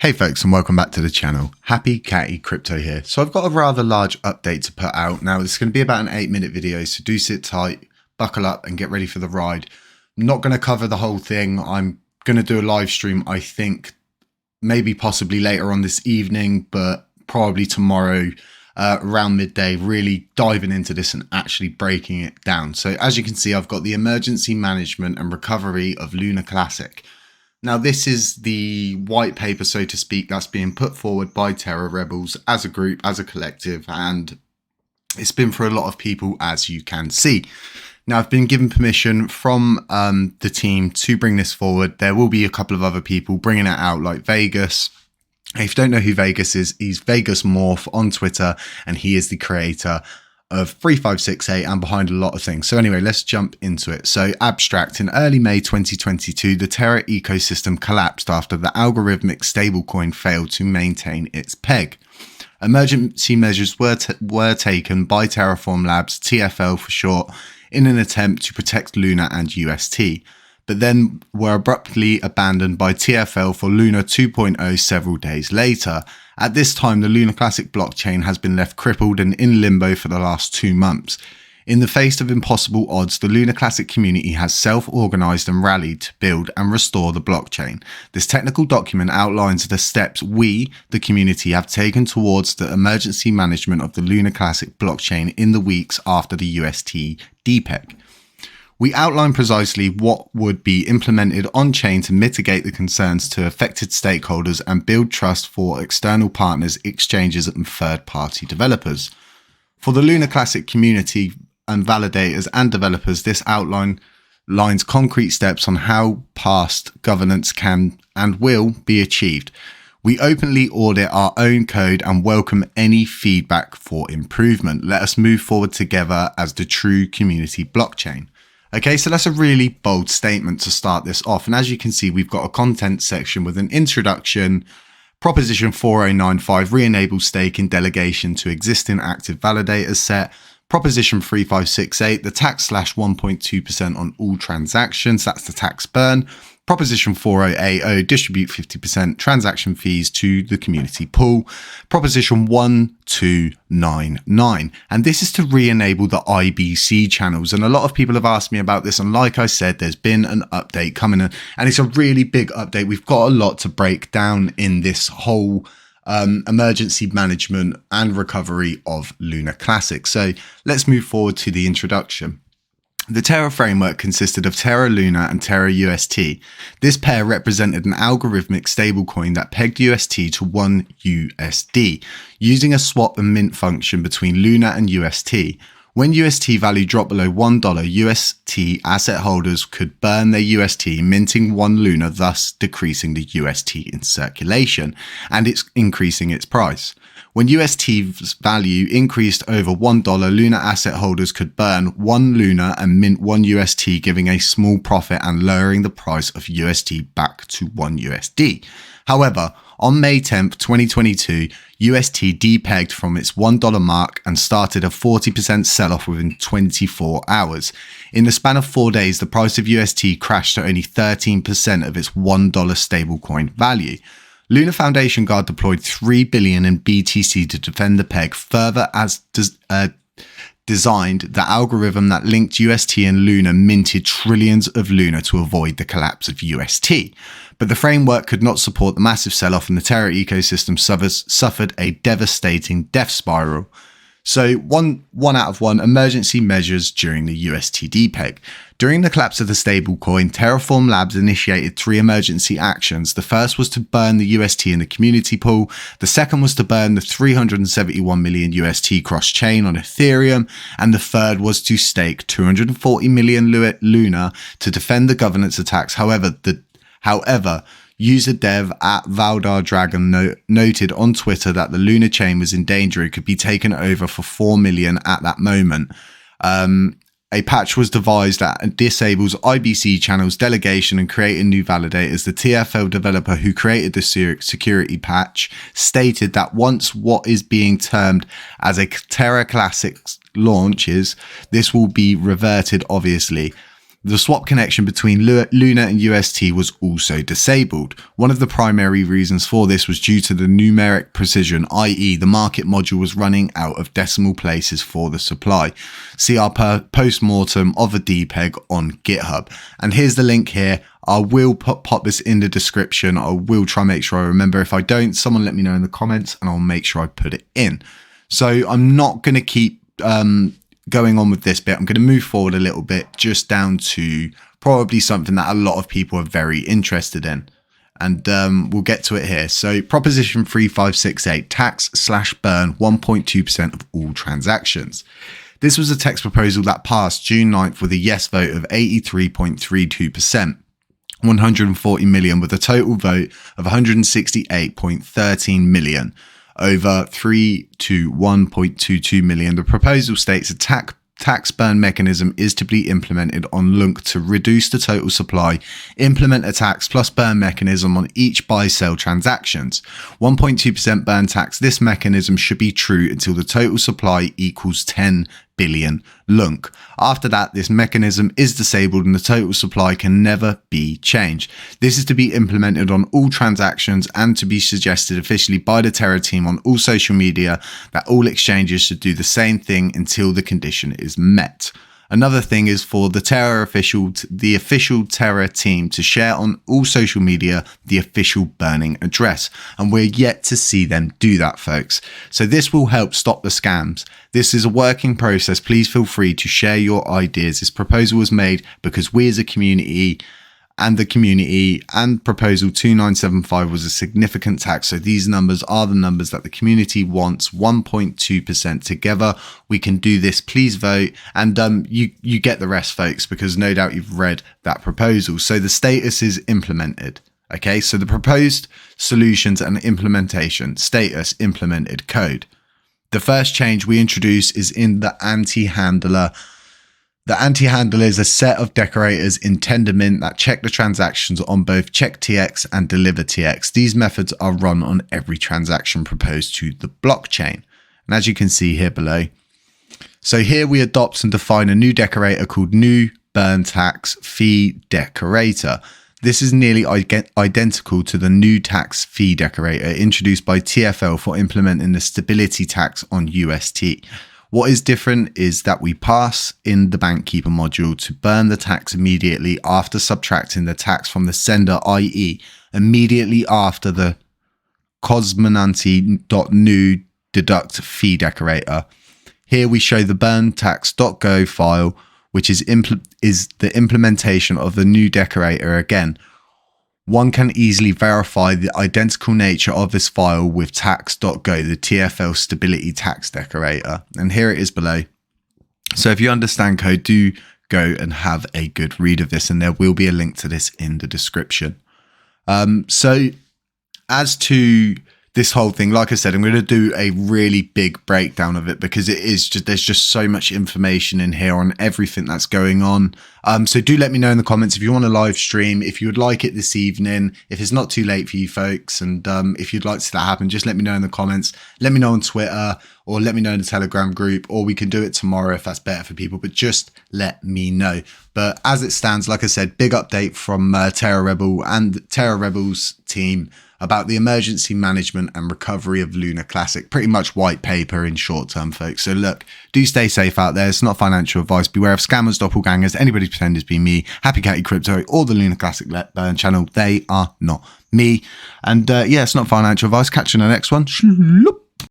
Hey folks, and welcome back to the channel. HappyCattyCrypto here. So I've got a rather large update to put out. Now this is going to be about an 8-minute video, so do sit tight, buckle up and get ready for the ride. I'm not going to cover the whole thing. I'm going to do a live stream, I think, maybe possibly later on this evening, but probably tomorrow around midday, really diving into this and actually breaking it down. So as you can see, I've got the emergency management and recovery of Luna Classic. Now, this is the white paper, so to speak, that's being put forward by Terra Rebels as a group, as a collective, and it's been for a lot of people, as you can see. Now, I've been given permission from the team to bring this forward. There will be a couple of other people bringing it out, like Vegas. If you don't know who Vegas is, he's Vegas Morph on Twitter, and he is the creator of 3568 and behind a lot of things. So anyway, let's jump into it. So abstract, in early May 2022, the Terra ecosystem collapsed after the algorithmic stablecoin failed to maintain its peg. Emergency measures were taken by Terraform Labs, TFL for short, in an attempt to protect Luna and UST, but then were abruptly abandoned by TFL for Luna 2.0 several days later. At this time, the Luna Classic blockchain has been left crippled and in limbo for the last 2 months. In the face of impossible odds, the Luna Classic community has self-organized and rallied to build and restore the blockchain. This technical document outlines the steps we, the community, have taken towards the emergency management of the Luna Classic blockchain in the weeks after the UST depeg. We outline precisely what would be implemented on-chain to mitigate the concerns to affected stakeholders and build trust for external partners, exchanges, and third-party developers. For the Luna Classic community and validators and developers, this outline lines concrete steps on how past governance can and will be achieved. We openly audit our own code and welcome any feedback for improvement. Let us move forward together as the true community blockchain. Okay, so that's a really bold statement to start this off. And as you can see, we've got a content section with an introduction, Proposition 4095, re-enable staking delegation to existing active validators set, Proposition 3568, the tax /1.2% on all transactions, that's the tax burn, Proposition 4080, distribute 50% transaction fees to the community pool. Proposition 1299. And this is to re-enable the IBC channels. And a lot of people have asked me about this. And like I said, there's been an update coming in, and it's a really big update. We've got a lot to break down in this whole emergency management and recovery of Luna Classic. So let's move forward to the introduction. The Terra framework consisted of Terra Luna and Terra UST. This pair represented an algorithmic stablecoin that pegged UST to 1 USD, using a swap and mint function between Luna and UST. When UST value dropped below $1, UST asset holders could burn their UST, minting 1 Luna, thus decreasing the UST in circulation, and it's increasing its price. When UST's value increased over $1, Luna asset holders could burn 1 Luna and mint 1 UST, giving a small profit and lowering the price of UST back to 1 USD. However, on May 10th, 2022, UST depegged from its $1 mark and started a 40% sell-off within 24 hours. In the span of 4 days, the price of UST crashed to only 13% of its $1 stablecoin value. Luna Foundation Guard deployed $3 billion in BTC to defend the peg. Further, as designed, the algorithm that linked UST and Luna minted trillions of Luna to avoid the collapse of UST. But the framework could not support the massive sell-off, and the Terra ecosystem suffered a devastating death spiral. So one out of one, emergency measures during the UST depeg. During the collapse of the stablecoin, Terraform Labs initiated 3 emergency actions. The first was to burn the UST in the community pool. The second was to burn the 371 million UST cross-chain on Ethereum. And the third was to stake 240 million Luna to defend the governance attacks. However, user dev at Valdar Dragon noted on Twitter that the Luna chain was in danger. It could be taken over for 4 million at that moment. A patch was devised that disables IBC channels delegation and creating new validators. The TFL developer who created the security patch stated that once what is being termed as a Terra Classic launches, this will be reverted, obviously. The swap connection between Luna and UST was also disabled. One of the primary reasons for this was due to the numeric precision, i.e. the market module was running out of decimal places for the supply. See our post-mortem of a DPEG on GitHub. And here's the link here. I will pop this in the description. I will try and make sure I remember. If I don't, someone let me know in the comments and I'll make sure I put it in. So I'm not going to keep going on with this bit. I'm going to move forward a little bit just down to probably something that a lot of people are very interested in. And we'll get to it here. So proposition 3568, tax/burn 1.2% of all transactions. This was a text proposal that passed June 9th with a yes vote of 83.32%. 140 million with a total vote of 168.13 million. Over 3 to 1.22 million. The proposal states a tax burn mechanism is to be implemented on Lunc to reduce the total supply, implement a tax plus burn mechanism on each buy-sell transactions. 1.2% burn tax. This mechanism should be true until the total supply equals 10 billion Lunc. After that, this mechanism is disabled and the total supply can never be changed. This is to be implemented on all transactions and to be suggested officially by the Terra team on all social media that all exchanges should do the same thing until the condition is met. Another thing is for the official Terra team to share on all social media the official burning address. And we're yet to see them do that, folks. So this will help stop the scams. This is a working process. Please feel free to share your ideas. This proposal was made because we as a community and proposal 2975 was a significant tax. So these numbers are the numbers that the community wants, 1.2%. Together we can do this. Please vote. And you get the rest, folks, because no doubt you've read that proposal. So the status is implemented. Okay, so the proposed solutions and implementation status implemented code. The first change we introduce is in the anti-handler. The anti-handler is a set of decorators in Tendermint that check the transactions on both CheckTX and DeliverTX. These methods are run on every transaction proposed to the blockchain. And as you can see here below, so here we adopt and define a new decorator called new burn tax fee decorator. This is nearly identical to the new tax fee decorator introduced by TFL for implementing the stability tax on UST. What is different is that we pass in the BankKeeper module to burn the tax immediately after subtracting the tax from the sender, i.e. immediately after the cosmonanti.new deduct fee decorator. Here we show the burntax.go file, which is the implementation of the new decorator again. One can easily verify the identical nature of this file with tax.go, the TFL stability tax decorator. And here it is below. So if you understand code, do go and have a good read of this, and there will be a link to this in the description. So as to this whole thing, like I said, I'm going to do a really big breakdown of it because it is just, there's just so much information in here on everything that's going on. So do let me know in the comments if you want a live stream, if you would like it this evening, if it's not too late for you folks. And if you'd like to see that happen, just let me know in the comments. Let me know on Twitter or let me know in the Telegram group, or we can do it tomorrow if that's better for people, but just let me know. But as it stands, like I said, big update from Terra Rebel and Terra Rebel's team about the emergency management and recovery of Luna Classic. Pretty much white paper in short term, folks. So look, do stay safe out there. It's not financial advice. Beware of scammers, doppelgangers, anybody pretend to be me, HappyCattyCrypto, or the Luna Classic Burn channel. They are not me. And yeah, it's not financial advice. Catch you in the next one.